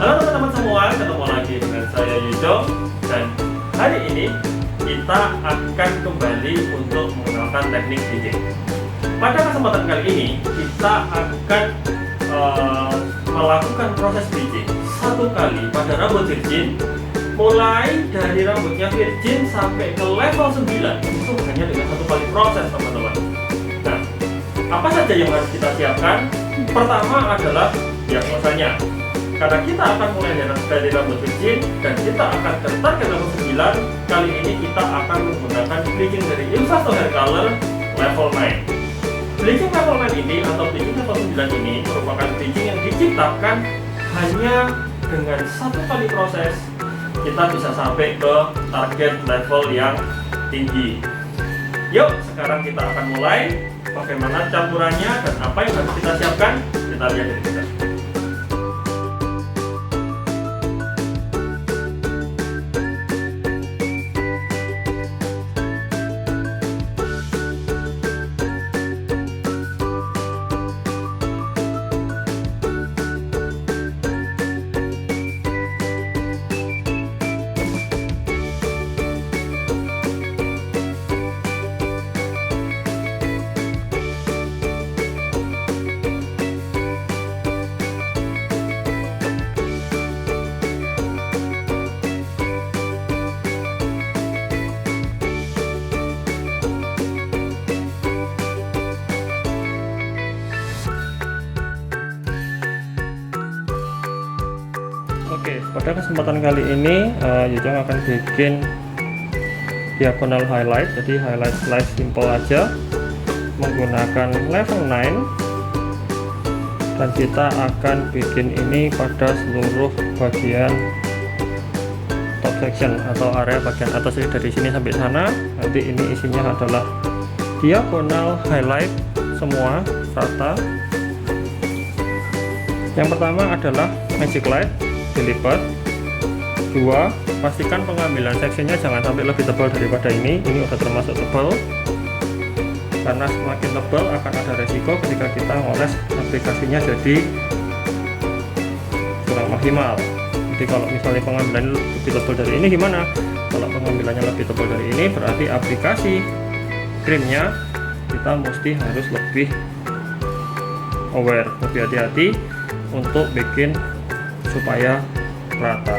Halo teman-teman semua, ketemu lagi dengan saya Yujong. Dan hari ini kita akan kembali untuk mengenalkan teknik bleaching. Pada kesempatan kali ini kita akan melakukan proses bleaching satu kali pada rambut virgin, mulai dari rambutnya virgin sampai ke level 9. Itu hanya dengan satu kali proses, teman-teman. Nah, apa saja yang harus kita siapkan? Pertama adalah diagnosanya, karena kita akan mulai dari rambut virgin dan kita akan ke target level 9. Kali ini kita akan menggunakan bleaching dari Infasto Hair Color level 9. Bleaching level 9 ini atau bleaching level 9 ini merupakan bleaching yang diciptakan hanya dengan satu kali proses kita bisa sampai ke target level yang tinggi. Yuk, sekarang kita akan mulai. Bagaimana campurannya dan apa yang harus kita siapkan? Kita lihat dari kita. Oke, pada kesempatan kali ini Yujong akan bikin diagonal highlight. Jadi highlight slice simple aja menggunakan level 9, dan kita akan bikin ini pada seluruh bagian top section atau area bagian atas, jadi dari sini sampai sana. Nanti ini isinya adalah diagonal highlight semua rata. Yang pertama adalah magic light dilipat. 2, pastikan pengambilan seksinya jangan sampai lebih tebal daripada ini udah termasuk tebal, karena semakin tebal akan ada resiko ketika kita ngores aplikasinya jadi kurang maksimal. Jadi kalau misalnya pengambilan lebih tebal dari ini gimana? Kalau pengambilannya lebih tebal dari ini berarti aplikasi krimnya kita mesti harus lebih aware, lebih hati-hati untuk bikin supaya rata.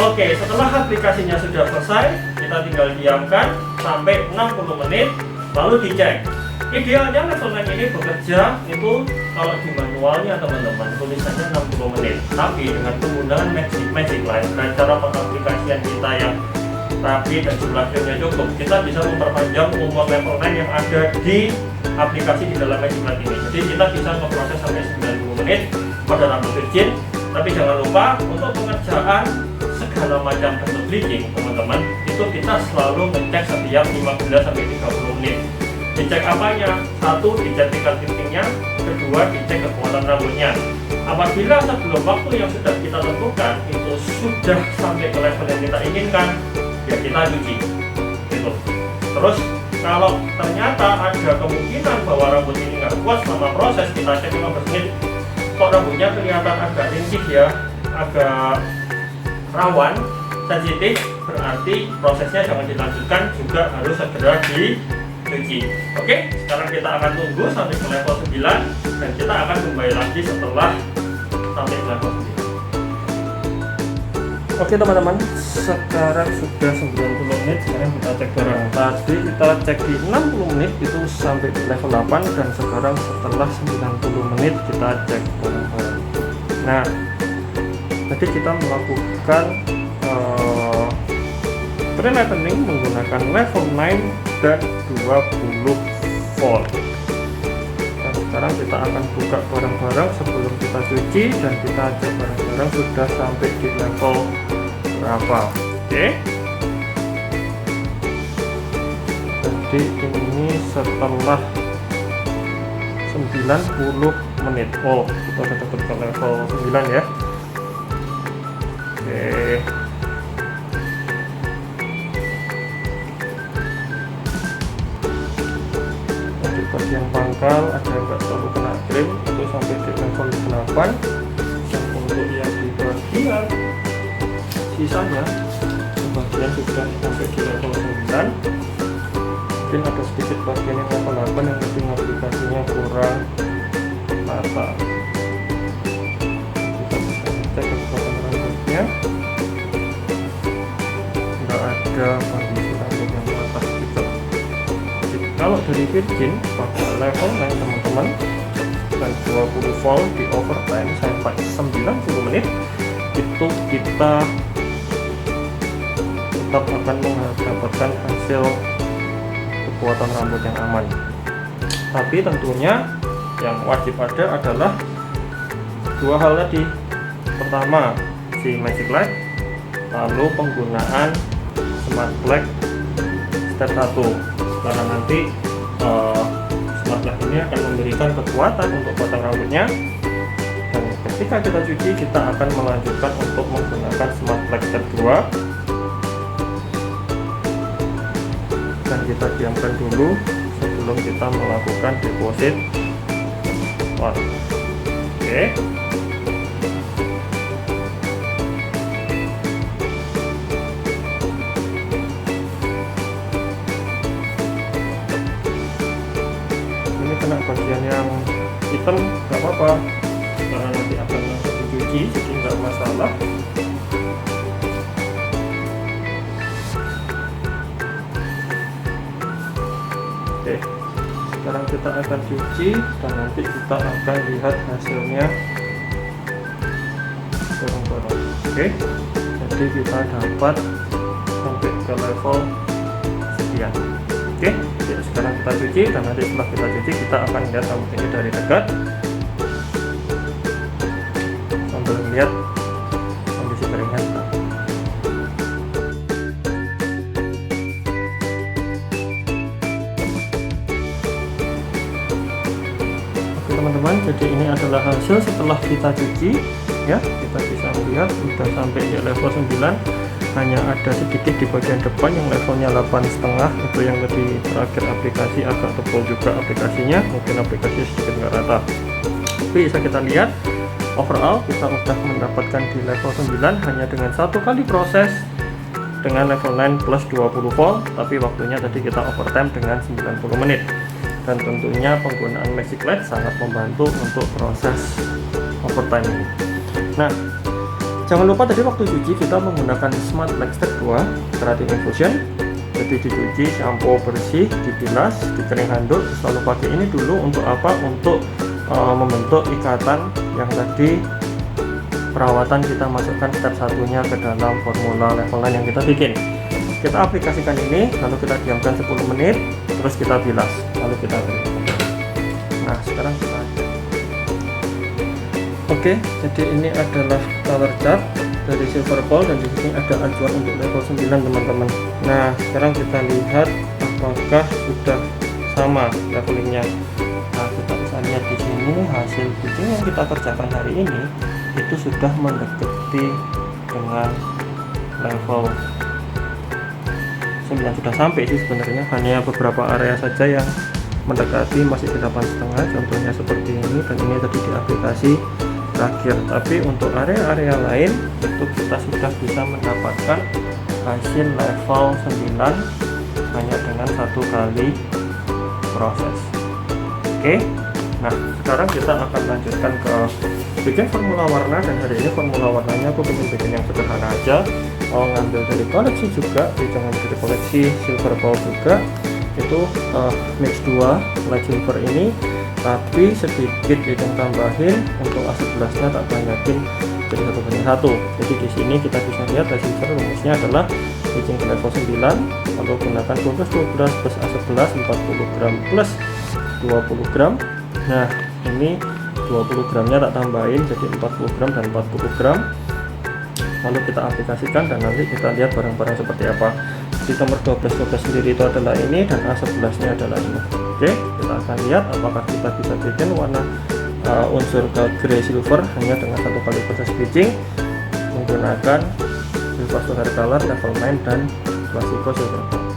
Oke, setelah aplikasinya sudah selesai, kita tinggal diamkan sampai 60 menit, lalu dicek. Idealnya level 9 ini bekerja itu kalau di manualnya teman-teman tulisannya 60 menit. Tapi dengan penggunaan magic light dan cara pengaplikasian kita yang rapi dan jumlah krimnya cukup, kita bisa memperpanjang umur level 9 yang ada di aplikasi di dalam magic light ini. Jadi kita bisa memproses sampai 90 menit pada rambut virgin. Tapi jangan lupa untuk pengerjaan segala macam bentuk bleaching, teman-teman, itu kita selalu ngecek setiap 15-30 menit. Dicek apanya? 1, dicek tingkat keritingnya. 2, dicek kekuatan rambutnya. Apabila sebelum waktu yang sudah kita tentukan itu sudah sampai ke level yang kita inginkan, ya kita cuci gitu. Terus kalau ternyata ada kemungkinan bahwa rambut ini nggak kuat selama proses, kita cek 15 menit, kok rambutnya kelihatan agak ringkih ya, agak rawan, sensitif, berarti prosesnya jangan dilanjutkan, juga harus segera dicuci. Oke, sekarang kita akan tunggu sampai ke level 9 dan kita akan kembali lagi setelah sampai ke level 9. Oke teman-teman, sekarang sudah 90 menit. Sekarang kita cek barang. Tadi kita cek di 60 menit itu sampai di level 8, dan sekarang setelah 90 menit kita cek barang-barang. Nah, jadi kita melakukan pre-lightening menggunakan level 9 dan 20 volt. Dan sekarang kita akan buka bareng-bareng sebelum kita cuci, dan kita cek bareng-bareng sudah sampai di level berapa. Oke, jadi ini setelah 90 menit. Oh, kita sudah dapat ke level 9 ya. Oke, untuk bagian pangkal ada yang nggak terlalu kena krim, itu sampai di level 8. Dan untuk yang di bagian sisanya, bagian sudah sampai di level 9. Mungkin ada sedikit bagian yang level 8 yang mungkin aplikasinya kurang rata. Kita bisa cek kekuatan rambutnya, nggak ada kondisi rambut yang patah gitu. Jadi, kalau dari Virgin pakai level 9 teman-teman, dan 20 volt di overtime sampai 90 menit, itu kita tetap akan mendapatkan hasil kekuatan rambut yang aman. Tapi tentunya yang wajib ada adalah dua hal tadi. Pertama, si Magic Light, lalu penggunaan Smart Black step 1, karena nanti Smart Black ini akan memberikan kekuatan untuk potong rambutnya. Dan ketika kita cuci, kita akan melanjutkan untuk menggunakan Smart Black step 2. Dan kita diamkan dulu sebelum kita melakukan deposit pot. Oke. Ini kena bagian yang hitam nggak apa-apa, karena nanti akan dicuci, jadi nggak masalah. Oke, sekarang kita akan cuci dan nanti kita akan lihat hasilnya bareng-bareng. Oke, jadi kita dapat sampai ke level sekian. Oke, jadi sekarang kita cuci, dan nanti setelah kita cuci kita akan lihat rambut ini dari dekat sambil melihat kondisi keringnya. Teman-teman, jadi ini adalah hasil setelah kita cuci ya. Kita bisa melihat sudah sampai di level 9, hanya ada sedikit di bagian depan yang levelnya 8,5, itu yang lebih terakhir aplikasi agak tebal juga aplikasinya, mungkin aplikasi sedikit nggak rata. Tapi bisa kita lihat overall kita sudah mendapatkan di level 9 hanya dengan satu kali proses dengan level 9 plus 20 volt, tapi waktunya tadi kita overtime dengan 90 menit. Dan tentunya penggunaan Magic Light sangat membantu untuk proses overtime ini. Nah, jangan lupa tadi waktu cuci kita menggunakan Smart Black step 2 keratin infusion. Jadi dicuci, shampoo bersih, dibilas, dikering handuk, selalu pakai ini dulu untuk apa? Untuk membentuk ikatan yang tadi perawatan kita masukkan step satunya ke dalam formula level 9 yang kita bikin. Kita aplikasikan ini, lalu kita diamkan 10 menit, terus kita bilas, lalu kita beri. Nah, sekarang kita oke, jadi ini adalah color chart dari Silver Ball, dan di sini ada acuan untuk level 9 teman-teman. Nah, sekarang kita lihat apakah sudah sama levelingnya. Nah, kita bisa lihat di sini hasil bleaching yang kita kerjakan hari ini itu sudah mendekati dengan level 9, sudah sampai sih sebenarnya, hanya beberapa area saja yang mendekati masih di 8,5, contohnya seperti ini, dan ini tadi di aplikasi terakhir. Tapi untuk area-area lain itu kita sudah bisa mendapatkan hasil level 9 hanya dengan satu kali proses. Oke, nah sekarang kita akan lanjutkan ke bikin formula warna, dan hari ini formula warnanya aku bikin yang sederhana aja. Mau ngambil dari koleksi juga, jangan dari koleksi Silver Ball juga, itu Mix 2 Light Silver ini tapi sedikit Ijeng tambahin untuk A11 nya tak banyakin jadi 1:1. Jadi di sini kita bisa lihat receiver rumusnya adalah Ijeng ke level 9, lalu gunakan 12 plus A11 40 gram plus 20 gram. Nah ini 20 gramnya tak tambahin jadi 40 gram dan 40 gram, lalu kita aplikasikan dan nanti kita lihat barang-barang seperti apa. Di nomor 12 sendiri itu adalah ini dan A11 nya adalah ini. Oke, kita akan lihat apakah kita bisa bikin warna unsur grey silver hanya dengan satu kali proses bleaching menggunakan silver hair color level 9 dan classico silver gold.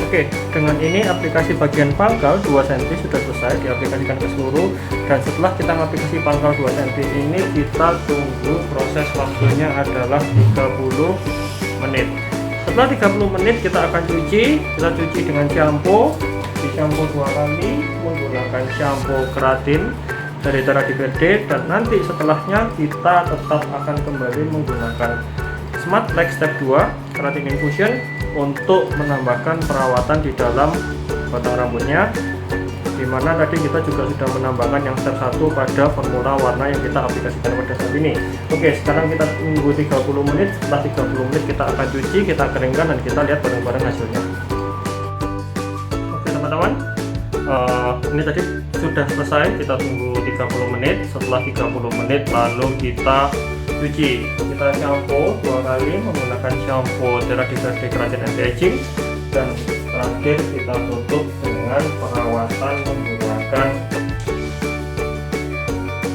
Oke, dengan ini aplikasi bagian pangkal 2 cm sudah selesai diaplikasikan ke seluruh, dan setelah kita aplikasi pangkal 2 cm ini kita tunggu proses waktunya adalah 30 menit. Setelah 30 menit kita akan cuci dengan shampoo, di shampoo 2 kali menggunakan shampoo keratin dari Terra Verde, dan nanti setelahnya kita tetap akan kembali menggunakan Smart Black Step 2 keratin infusion untuk menambahkan perawatan di dalam batang rambutnya, dimana tadi kita juga sudah menambahkan yang step 1 pada formula warna yang kita aplikasikan pada saat ini. Oke, sekarang kita tunggu 30 menit. Setelah 30 menit kita akan cuci, kita keringkan, dan kita lihat bareng-bareng hasilnya. Oke teman-teman, ini tadi sudah selesai, kita tunggu 30 menit. Setelah 30 menit lalu kita cuci, kita shampoo 2 kali menggunakan shampoo Terra Verde keratin anti-aging, dan terakhir kita tutup dengan perawatan menggunakan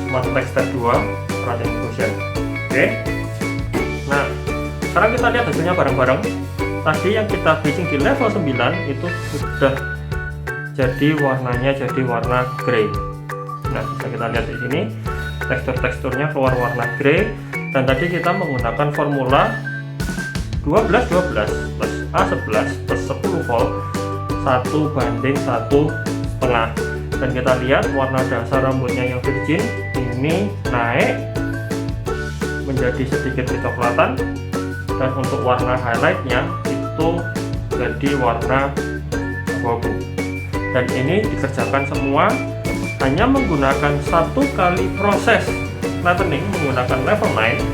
Smart Black Step 2 keratin infusion. Oke, nah sekarang kita lihat hasilnya bareng-bareng. Tadi yang kita bleaching di level 9 itu sudah jadi warnanya jadi warna grey. Nah bisa kita lihat di sini teksturnya keluar warna grey. Dan tadi kita menggunakan formula 12 plus A11 plus 10 volt 1:1,5, dan kita lihat warna dasar rambutnya yang virgin ini naik menjadi sedikit kecoklatan, dan untuk warna highlightnya itu jadi warna abu-abu. Dan ini dikerjakan semua hanya menggunakan 1 kali proses lightening menggunakan level 9,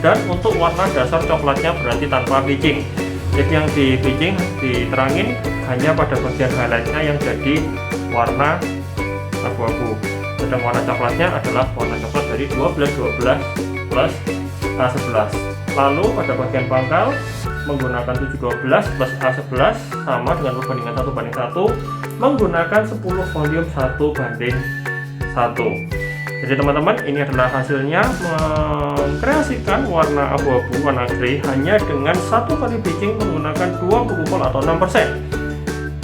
dan untuk warna dasar coklatnya berarti tanpa bleaching. Jadi yang di bleaching diterangin hanya pada bagian highlightnya yang jadi warna abu-abu, sedang warna coklatnya adalah warna coklat dari 12 plus A11. Lalu pada bagian pangkal menggunakan 712 plus A11 sama dengan perbandingan 1:1 menggunakan 10 volume 1:1. Jadi teman-teman, ini adalah hasilnya mengkreasikan warna abu-abu, warna grey hanya dengan satu kali bleaching menggunakan 20 volt atau 6%.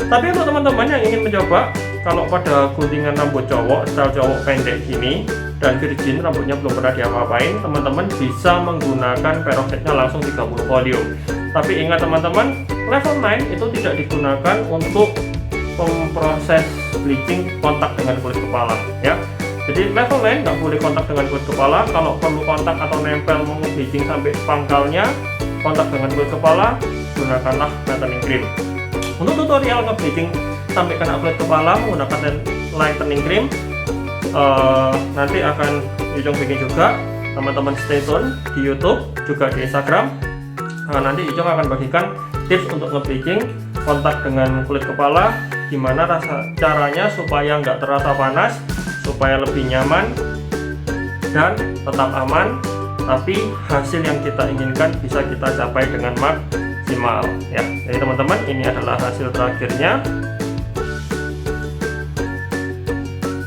Tapi untuk teman-teman yang ingin mencoba, kalau pada guntingan rambut cowok, style cowok pendek gini dan virgin, rambutnya belum pernah diapa-apain, teman-teman bisa menggunakan peroxide-nya langsung 30 volume. Tapi ingat teman-teman, level 9 itu tidak digunakan untuk memproses bleaching kontak dengan kulit kepala ya. Jadi level 9 nggak boleh kontak dengan kulit kepala. Kalau perlu kontak atau nempel mau bleaching sampai pangkalnya, kontak dengan kulit kepala, gunakanlah lightening cream. Untuk tutorial nge-bleaching sampai kena kulit kepala menggunakan lightening cream, nanti akan Ijong bikin juga. Teman-teman stay tune di YouTube juga di Instagram. Nanti Ijong akan bagikan tips untuk nge-bleaching kontak dengan kulit kepala, gimana caranya supaya nggak terasa panas, supaya lebih nyaman dan tetap aman, tapi hasil yang kita inginkan bisa kita capai dengan maksimal ya. Jadi teman-teman, ini adalah hasil terakhirnya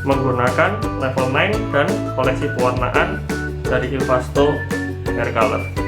menggunakan level 9 dan koleksi pewarnaan dari Ilvasto Hair Color.